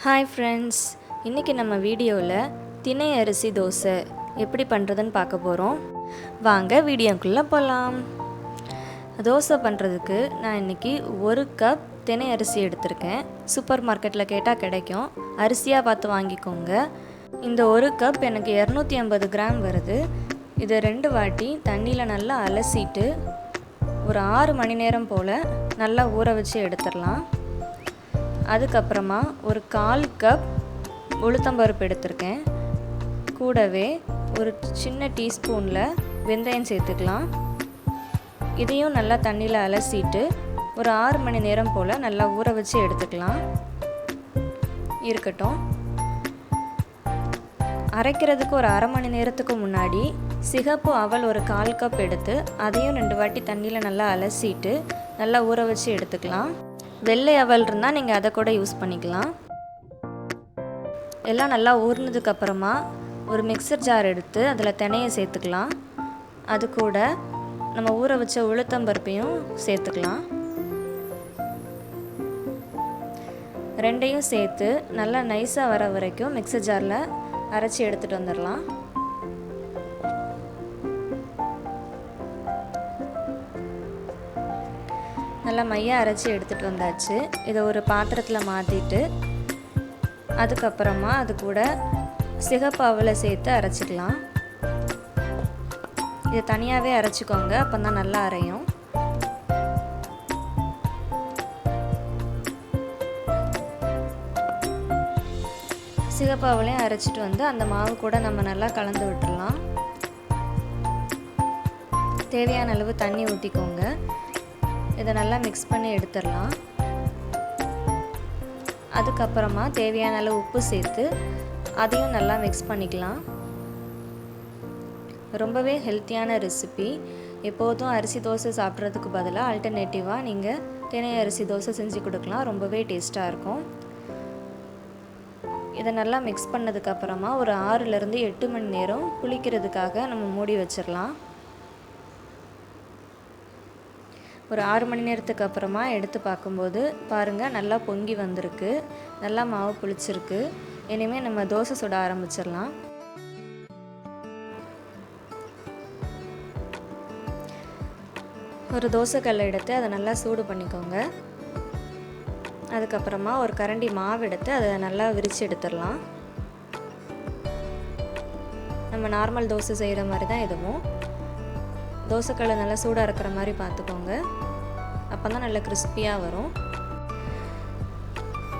Hi friends, இன்றைக்கி நம்ம வீடியோவில் திணை அரிசி தோசை எப்படி பண்ணுறதுன்னு பார்க்க போகிறோம். வாங்க வீடியோக்குள்ளே போகலாம். தோசை பண்ணுறதுக்கு நான் இன்றைக்கி 1 கப் திணை அரிசி எடுத்திருக்கேன். சூப்பர் மார்க்கெட்டில் கேட்டால் கிடைக்கும், அரிசியாக பார்த்து வாங்கிக்கோங்க. இந்த 1 கப் எனக்கு 250 கிராம் வருது. இதை 2 வாட்டி தண்ணியில் நல்லா அலசிட்டு ஒரு 6 மணி நேரம் போல் நல்லா ஊற வச்சு எடுத்துடலாம். அதுக்கப்புறமா ஒரு 1/4 கப் உளுத்தம்பருப்பு எடுத்திருக்கேன். கூடவே ஒரு சின்ன டீஸ்பூனில் வெந்தயம் சேர்த்துக்கலாம். இதையும் நல்லா தண்ணியில் அலசிட்டு ஒரு 6 மணி நேரம் போல் நல்லா ஊற வச்சு எடுத்துக்கலாம். இருக்கட்டும். அரைக்கிறதுக்கு ஒரு 1/2 மணி நேரத்துக்கு முன்னாடி சிகப்பு அவல் ஒரு 1/4 கப் எடுத்து அதையும் 2 வாட்டி தண்ணியில் நல்லா அலசிட்டு நல்லா ஊற வச்சு எடுத்துக்கலாம். வெள்ளை அவல் இருந்தால் நீங்கள் அதை கூட யூஸ் பண்ணிக்கலாம். எல்லாம் நல்லா ஊறினதுக்கப்புறமா ஒரு மிக்சர் ஜார் எடுத்து அதில் தினையை சேர்த்துக்கலாம். அது கூட நம்ம ஊற வச்ச உளுத்தம்பருப்பையும் சேர்த்துக்கலாம். ரெண்டையும் சேர்த்து நல்லா நைஸாக வர வரைக்கும் மிக்சர் ஜாரில் அரைச்சி எடுத்துகிட்டு வந்துடலாம். நல்லா மையாக அரைச்சி எடுத்துகிட்டு வந்தாச்சு. இதை ஒரு பாத்திரத்தில் மாற்றிட்டு அதுக்கப்புறமா அது கூட சிகப்பு அவலை சேர்த்து அரைச்சிக்கலாம். இதை தனியாகவே அரைச்சிக்கோங்க, அப்போ தான் நல்லா அரையும். சிகப்பு அவலையும் அரைச்சிட்டு வந்து அந்த மாவு கூட நம்ம நல்லா கலந்து விட்டுடலாம். தேவையான அளவு தண்ணி ஊற்றிக்கோங்க. இதை நல்லா மிக்ஸ் பண்ணி எடுத்துடலாம். அதுக்கப்புறமா தேவையான அளவு உப்பு சேர்த்து அதையும் நல்லா மிக்ஸ் பண்ணிக்கலாம். ரொம்பவே ஹெல்த்தியான ரெசிபி. எப்போதும் அரிசி தோசை சாப்பிட்றதுக்கு பதிலாக ஆல்டர்னேட்டிவாக நீங்கள் திணை அரிசி தோசை செஞ்சு கொடுக்கலாம். ரொம்பவே டேஸ்ட்டாக இருக்கும். இதை நல்லா மிக்ஸ் பண்ணதுக்கப்புறமா ஒரு 6லேருந்து 8 மணி நேரம் புளிக்கிறதுக்காக நம்ம மூடி வச்சிடலாம். ஒரு 6 மணி நேரத்துக்கு அப்புறமா எடுத்து பார்க்கும்போது பாருங்கள், நல்லா பொங்கி வந்திருக்கு, நல்லா மாவு புளிச்சிருக்கு. இனிமேல் நம்ம தோசை சுட ஆரம்பிச்சிடலாம். ஒரு தோசைக்கல்லை எடுத்து அதை நல்லா சூடு பண்ணிக்கோங்க. அதுக்கப்புறமா ஒரு கரண்டி மாவு எடுத்து அதை நல்லா விரித்து எடுத்துடலாம். நம்ம நார்மல் தோசை செய்கிற மாதிரி தான் இதுவும். தோசைக்கல்லை நல்லா சூடாக இருக்கிற மாதிரி பார்த்துக்கோங்க, அப்போ தான் நல்லா கிறிஸ்பியாக வரும்.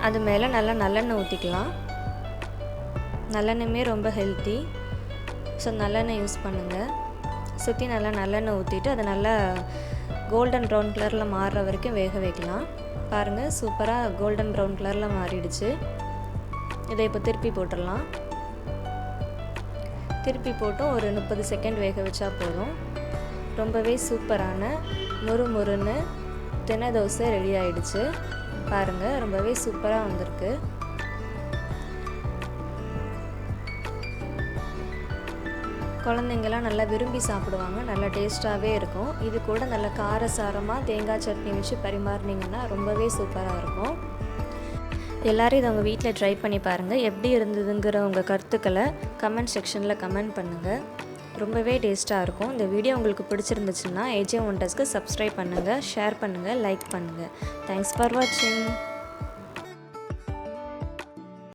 அது மேலே நல்லா நல்லெண்ணெய் ஊற்றிக்கலாம். நல்லெண்ணெயுமே ரொம்ப ஹெல்த்தி, ஸோ நல்லெண்ணெய் யூஸ் பண்ணுங்கள். சுற்றி நல்லா நல்லெண்ணெய் ஊற்றிட்டு அதை நல்லா கோல்டன் ப்ரௌன் கலரில் மாறுற வரைக்கும் வேக வைக்கலாம். பாருங்கள், சூப்பராக கோல்டன் ப்ரௌன் கலரில் மாறிடுச்சு. இதை இப்போ திருப்பி போட்டுடலாம். திருப்பி போட்டும் ஒரு 30 செகண்ட் வேக வச்சா போதும். ரொம்பவே சூப்பரான முறுமுறுன்னு திணை தோசை ரெடி ஆகிடுச்சு. பாருங்கள், ரொம்பவே சூப்பராக வந்திருக்கு. குழந்தைங்களாம் நல்லா விரும்பி சாப்பிடுவாங்க. நல்லா டேஸ்ட்டாகவே இருக்கும். இது கூட நல்லா காரசாரமாக தேங்காய் சட்னி வச்சு பரிமாறினீங்கன்னா ரொம்பவே சூப்பராக இருக்கும். எல்லோரும் இதை உங்கள் வீட்டில் ட்ரை பண்ணி பாருங்கள். எப்படி இருந்ததுங்கிற உங்கள் கருத்துக்களை கமெண்ட் செக்ஷனில் கமெண்ட் பண்ணுங்கள். ரொம்பவே டேஸ்ட்டாக இருக்கும். இந்த வீடியோ உங்களுக்கு பிடிச்சிருந்துச்சுன்னா AJ Wonders சப்ஸ்கிரைப் பண்ணுங்கள், ஷேர் பண்ணுங்கள், லைக் பண்ணுங்கள். தேங்க்ஸ் ஃபார் வாட்சிங்.